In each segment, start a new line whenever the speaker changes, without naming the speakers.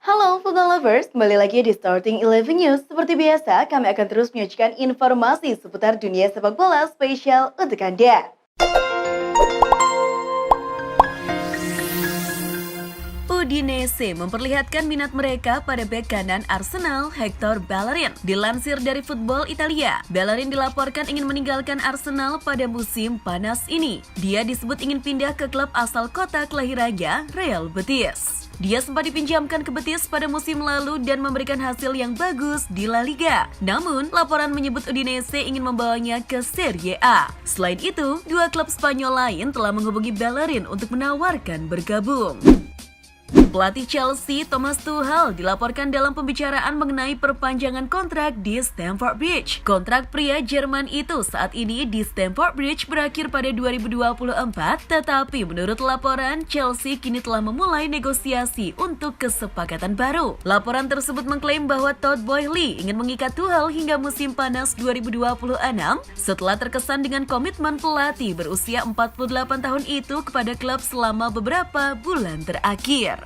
Halo football lovers, kembali lagi di Starting Eleven News. Seperti biasa, kami akan terus menyajikan informasi seputar dunia sepak bola spesial untuk Anda.
Udinese memperlihatkan minat mereka pada bek kanan Arsenal, Hector Bellerin. Dilansir dari Football Italia, Bellerin dilaporkan ingin meninggalkan Arsenal pada musim panas ini. Dia disebut ingin pindah ke klub asal kota kelahirannya, Real Betis. Dia sempat dipinjamkan ke Betis pada musim lalu dan memberikan hasil yang bagus di La Liga. Namun, laporan menyebut Udinese ingin membawanya ke Serie A. Selain itu, dua klub Spanyol lain telah menghubungi Bellerin untuk menawarkan bergabung. Pelatih Chelsea, Thomas Tuchel, dilaporkan dalam pembicaraan mengenai perpanjangan kontrak di Stamford Bridge. Kontrak pria Jerman itu saat ini di Stamford Bridge berakhir pada 2024, tetapi menurut laporan, Chelsea kini telah memulai negosiasi untuk kesepakatan baru. Laporan tersebut mengklaim bahwa Todd Boehly ingin mengikat Tuchel hingga musim panas 2026 setelah terkesan dengan komitmen pelatih berusia 48 tahun itu kepada klub selama beberapa bulan terakhir.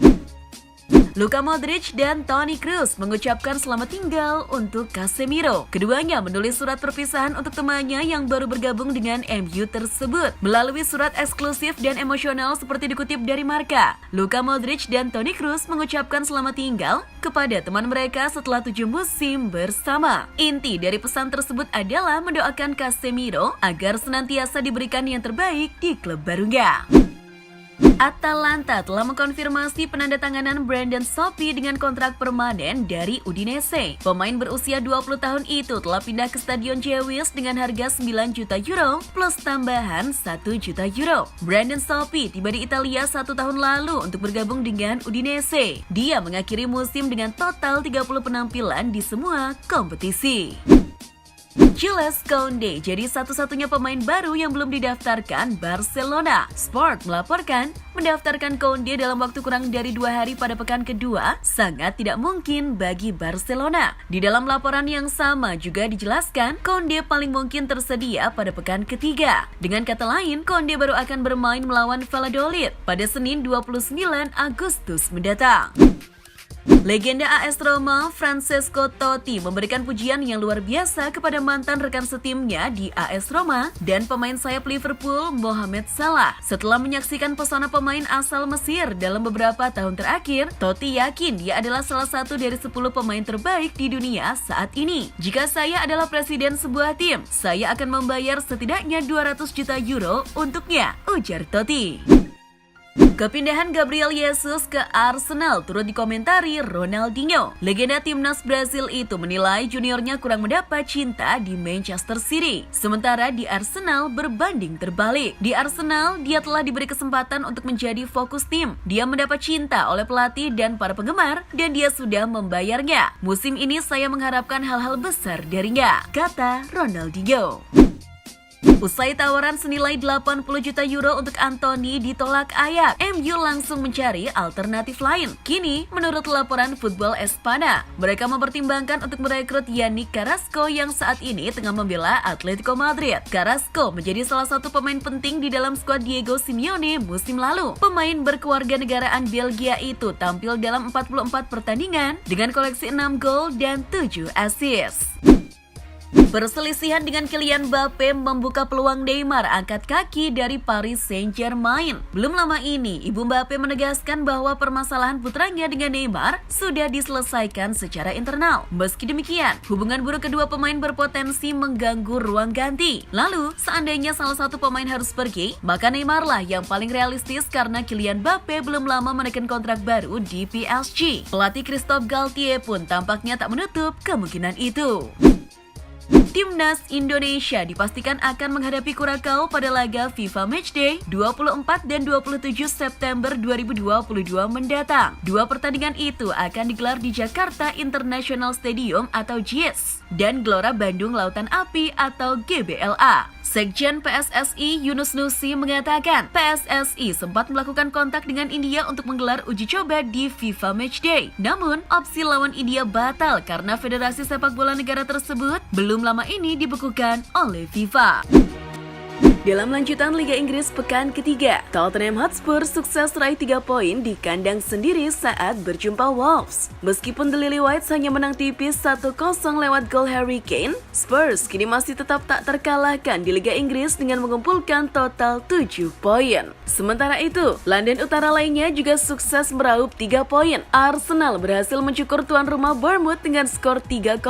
Luka Modric dan Toni Kroos mengucapkan selamat tinggal untuk Casemiro. Keduanya menulis surat perpisahan untuk temannya yang baru bergabung dengan MU tersebut. Melalui surat eksklusif dan emosional seperti dikutip dari Marca, Luka Modric dan Toni Kroos mengucapkan selamat tinggal kepada teman mereka setelah 7 musim bersama. Inti dari pesan tersebut adalah mendoakan Casemiro agar senantiasa diberikan yang terbaik di klub barunya. Atalanta telah mengkonfirmasi penandatanganan Brandon Sopi dengan kontrak permanen dari Udinese. Pemain berusia 20 tahun itu telah pindah ke Stadion Jewish dengan harga 9 juta euro plus tambahan 1 juta euro. Brandon Sopi tiba di Italia 1 tahun lalu untuk bergabung dengan Udinese. Dia mengakhiri musim dengan total 30 penampilan di semua kompetisi. Jules Koundé jadi satu-satunya pemain baru yang belum didaftarkan Barcelona. Sport melaporkan, mendaftarkan Koundé dalam waktu kurang dari 2 hari pada pekan kedua sangat tidak mungkin bagi Barcelona. Di dalam laporan yang sama juga dijelaskan, Koundé paling mungkin tersedia pada pekan ketiga. Dengan kata lain, Koundé baru akan bermain melawan Valladolid pada Senin 29 Agustus mendatang. Legenda AS Roma, Francesco Totti, memberikan pujian yang luar biasa kepada mantan rekan setimnya di AS Roma dan pemain sayap Liverpool, Mohamed Salah. Setelah menyaksikan pesona pemain asal Mesir dalam beberapa tahun terakhir, Totti yakin dia adalah salah satu dari 10 pemain terbaik di dunia saat ini. Jika saya adalah presiden sebuah tim, saya akan membayar setidaknya 200 juta euro untuknya, ujar Totti. Kepindahan Gabriel Jesus ke Arsenal turut dikomentari Ronaldinho. Legenda timnas Brasil itu menilai juniornya kurang mendapat cinta di Manchester City. Sementara di Arsenal berbanding terbalik. Di Arsenal, dia telah diberi kesempatan untuk menjadi fokus tim. Dia mendapat cinta oleh pelatih dan para penggemar, dan dia sudah membayarnya. Musim ini saya mengharapkan hal-hal besar darinya, kata Ronaldinho. Usai tawaran senilai 80 juta euro untuk Anthony ditolak Ajax, MU langsung mencari alternatif lain. Kini, menurut laporan Football Espana, mereka mempertimbangkan untuk merekrut Yannick Carrasco yang saat ini tengah membela Atletico Madrid. Carrasco menjadi salah satu pemain penting di dalam skuad Diego Simeone musim lalu. Pemain berkewarganegaraan Belgia itu tampil dalam 44 pertandingan dengan koleksi 6 gol dan 7 assist. Perselisihan dengan Kylian Mbappe membuka peluang Neymar angkat kaki dari Paris Saint-Germain. Belum lama ini, ibu Mbappe menegaskan bahwa permasalahan putranya dengan Neymar sudah diselesaikan secara internal. Meski demikian, hubungan buruk kedua pemain berpotensi mengganggu ruang ganti. Lalu, seandainya salah satu pemain harus pergi, maka Neymar lah yang paling realistis karena Kylian Mbappe belum lama menekan kontrak baru di PSG. Pelatih Christophe Galtier pun tampaknya tak menutup kemungkinan itu. Timnas Indonesia dipastikan akan menghadapi Kurakau pada laga FIFA Matchday 24 dan 27 September 2022 mendatang. Dua pertandingan itu akan digelar di Jakarta International Stadium atau JIS dan Gelora Bandung Lautan Api atau GBLA. Sekjen PSSI Yunus Nusi mengatakan PSSI sempat melakukan kontak dengan India untuk menggelar uji coba di FIFA Matchday. Namun, opsi lawan India batal karena Federasi Sepak Bola negara tersebut belum lama ini dibekukan oleh FIFA. Dalam lanjutan Liga Inggris pekan ketiga, Tottenham Hotspur sukses raih 3 poin di kandang sendiri saat berjumpa Wolves. Meskipun The Lily-Whites hanya menang tipis 1-0 lewat gol Harry Kane, Spurs kini masih tetap tak terkalahkan di Liga Inggris dengan mengumpulkan total 7 poin. Sementara itu, London Utara lainnya juga sukses meraup 3 poin. Arsenal berhasil mencukur tuan rumah Bournemouth dengan skor 3-0.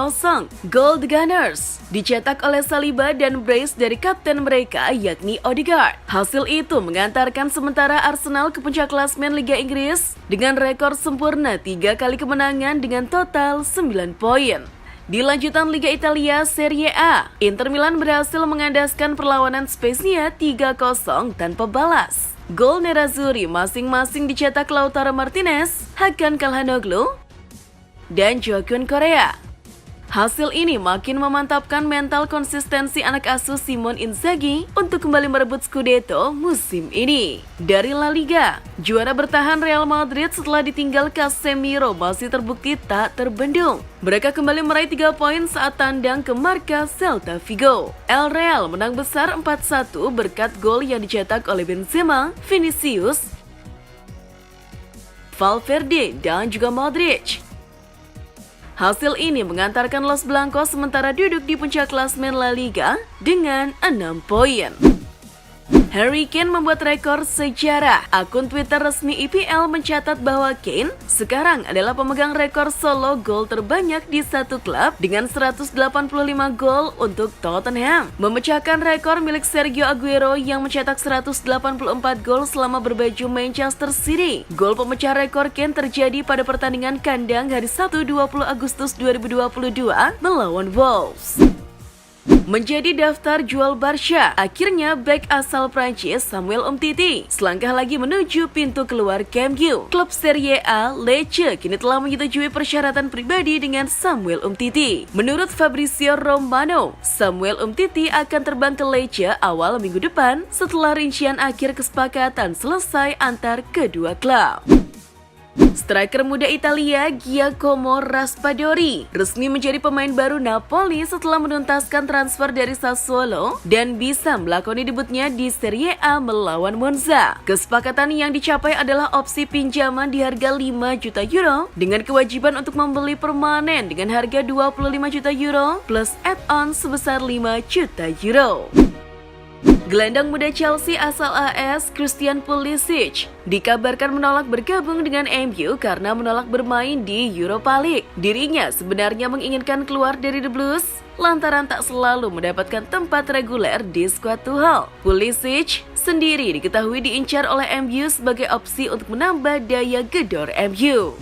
Gol The Gunners dicetak oleh Saliba dan brace dari kapten mereka yakni Odegaard. Hasil itu mengantarkan sementara Arsenal ke puncak klasmen Liga Inggris dengan rekor sempurna 3 kali kemenangan dengan total 9 poin. Di lanjutan Liga Italia Serie A, Inter Milan berhasil mengandaskan perlawanan Spezia 3-0 tanpa balas. Gol Nerazzurri masing-masing dicetak Lautaro Martinez, Hakan Calhanoglu, dan Joaquin Correa. Hasil ini makin memantapkan mental konsistensi anak asuh Simone Inzaghi untuk kembali merebut Scudetto musim ini. Dari La Liga, juara bertahan Real Madrid setelah ditinggal Casemiro masih terbukti tak terbendung. Mereka kembali meraih 3 poin saat tandang ke markas Celta Vigo. El Real menang besar 4-1 berkat gol yang dicetak oleh Benzema, Vinicius, Valverde, dan juga Modric. Hasil ini mengantarkan Los Blancos sementara duduk di puncak klasmen La Liga dengan 6 poin. Harry Kane membuat rekor sejarah. Akun Twitter resmi EPL mencatat bahwa Kane sekarang adalah pemegang rekor solo gol terbanyak di satu klub dengan 185 gol untuk Tottenham, memecahkan rekor milik Sergio Aguero yang mencetak 184 gol selama berbaju Manchester City. Gol pemecah rekor Kane terjadi pada pertandingan kandang hari Sabtu 20 Agustus 2022 melawan Wolves. Menjadi daftar jual Barca, akhirnya bek asal Prancis Samuel Umtiti selangkah lagi menuju pintu keluar Camp Nou. Klub Serie A Lecce kini telah menyetujui persyaratan pribadi dengan Samuel Umtiti. Menurut Fabrizio Romano, Samuel Umtiti akan terbang ke Lecce awal minggu depan setelah rincian akhir kesepakatan selesai antar kedua klub. Striker muda Italia Giacomo Raspadori resmi menjadi pemain baru Napoli setelah menuntaskan transfer dari Sassuolo dan bisa melakoni debutnya di Serie A melawan Monza. Kesepakatan yang dicapai adalah opsi pinjaman di harga 5 juta euro dengan kewajiban untuk membeli permanen dengan harga 25 juta euro plus add-on sebesar 5 juta euro. Gelandang muda Chelsea asal AS Christian Pulisic dikabarkan menolak bergabung dengan MU karena menolak bermain di Europa League. Dirinya sebenarnya menginginkan keluar dari The Blues lantaran tak selalu mendapatkan tempat reguler di skuad Tuchel. Pulisic sendiri diketahui diincar oleh MU sebagai opsi untuk menambah daya gedor MU.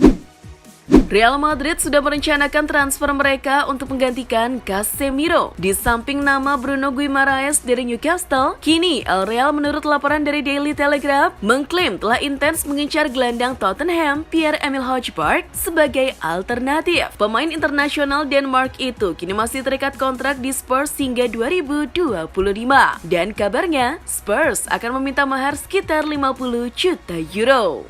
Real Madrid sudah merencanakan transfer mereka untuk menggantikan Casemiro. Di samping nama Bruno Guimaraes dari Newcastle, kini El Real menurut laporan dari Daily Telegraph mengklaim telah intens mengincar gelandang Tottenham Pierre-Emile Hojbjerg sebagai alternatif. Pemain internasional Denmark itu kini masih terikat kontrak di Spurs hingga 2025. Dan kabarnya, Spurs akan meminta mahar sekitar 50 juta euro.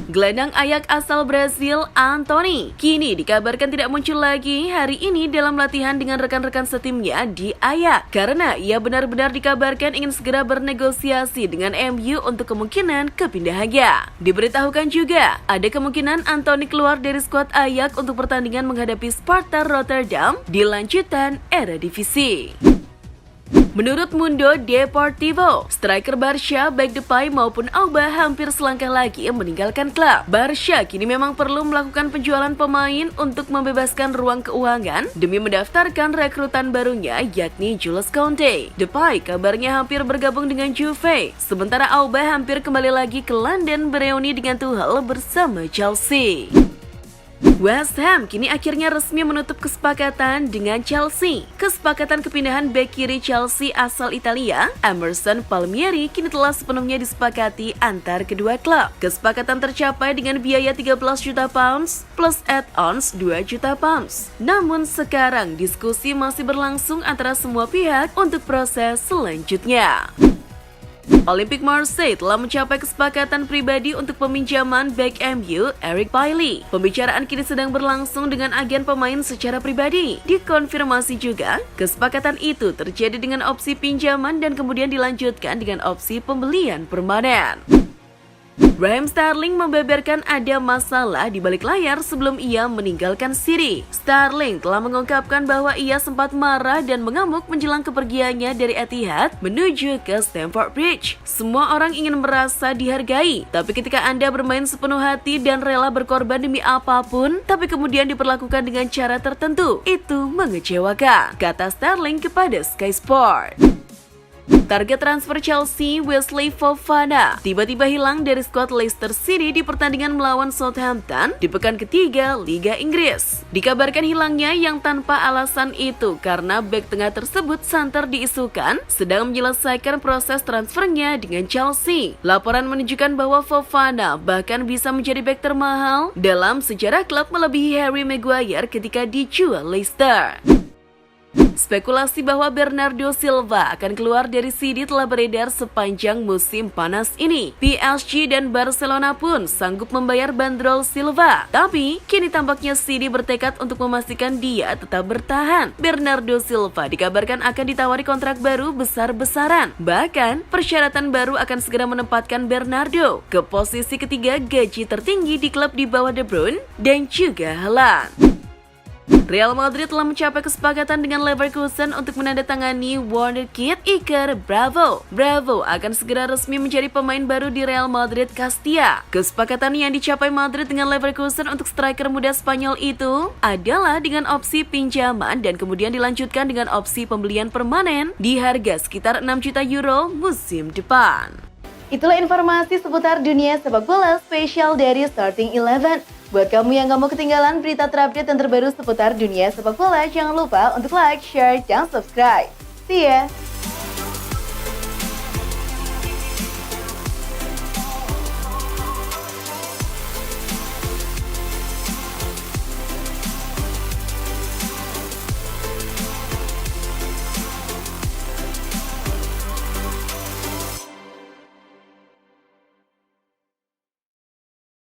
Gelandang Ajax asal Brazil Anthony kini dikabarkan tidak muncul lagi hari ini dalam latihan dengan rekan-rekan setimnya di Ajax karena ia benar-benar dikabarkan ingin segera bernegosiasi dengan MU untuk kemungkinan kepindahannya. Diberitahukan juga ada kemungkinan Anthony keluar dari skuad Ajax untuk pertandingan menghadapi Sparta Rotterdam di lanjutan Eredivisie. Menurut Mundo Deportivo, striker Barca baik Depay maupun Auba hampir selangkah lagi meninggalkan klub. Barca kini memang perlu melakukan penjualan pemain untuk membebaskan ruang keuangan demi mendaftarkan rekrutan barunya yakni Jules Koundé. Depay kabarnya hampir bergabung dengan Juve, sementara Auba hampir kembali lagi ke London bereuni dengan Tuchel bersama Chelsea. West Ham kini akhirnya resmi menutup kesepakatan dengan Chelsea. Kesepakatan kepindahan bek kiri Chelsea asal Italia, Emerson Palmieri, kini telah sepenuhnya disepakati antar kedua klub. Kesepakatan tercapai dengan biaya 13 juta pounds plus add-ons 2 juta pounds. Namun sekarang diskusi masih berlangsung antara semua pihak untuk proses selanjutnya. Olympique Marseille telah mencapai kesepakatan pribadi untuk peminjaman bek MU Eric Bailly. Pembicaraan kini sedang berlangsung dengan agen pemain secara pribadi. Dikonfirmasi juga, kesepakatan itu terjadi dengan opsi pinjaman dan kemudian dilanjutkan dengan opsi pembelian permanen. Raheem Sterling membeberkan ada masalah di balik layar sebelum ia meninggalkan City. Sterling telah mengungkapkan bahwa ia sempat marah dan mengamuk menjelang kepergiannya dari Etihad menuju ke Stamford Bridge. Semua orang ingin merasa dihargai, tapi ketika Anda bermain sepenuh hati dan rela berkorban demi apapun, tapi kemudian diperlakukan dengan cara tertentu, itu mengecewakan, kata Sterling kepada Sky Sport. Target transfer Chelsea Wesley Fofana tiba-tiba hilang dari skuad Leicester City di pertandingan melawan Southampton di pekan ketiga Liga Inggris. Dikabarkan hilangnya yang tanpa alasan itu karena bek tengah tersebut santer diisukan sedang menyelesaikan proses transfernya dengan Chelsea. Laporan menunjukkan bahwa Fofana bahkan bisa menjadi bek termahal dalam sejarah klub melebihi Harry Maguire ketika dijual Leicester. Spekulasi bahwa Bernardo Silva akan keluar dari City telah beredar sepanjang musim panas ini. PSG dan Barcelona pun sanggup membayar bandrol Silva. Tapi, kini tampaknya City bertekad untuk memastikan dia tetap bertahan. Bernardo Silva dikabarkan akan ditawari kontrak baru besar-besaran. Bahkan, persyaratan baru akan segera menempatkan Bernardo ke posisi ketiga gaji tertinggi di klub di bawah De Bruyne dan juga Haaland. Real Madrid telah mencapai kesepakatan dengan Leverkusen untuk menandatangani wonderkid Iker Bravo. Bravo akan segera resmi menjadi pemain baru di Real Madrid Castilla. Kesepakatan yang dicapai Madrid dengan Leverkusen untuk striker muda Spanyol itu adalah dengan opsi pinjaman dan kemudian dilanjutkan dengan opsi pembelian permanen di harga sekitar 6 juta euro musim depan.
Itulah informasi seputar dunia sepak bola spesial dari Starting 11. Buat kamu yang gak mau ketinggalan berita terupdate dan terbaru seputar dunia sepak bola, jangan lupa untuk like, share, dan subscribe. See ya!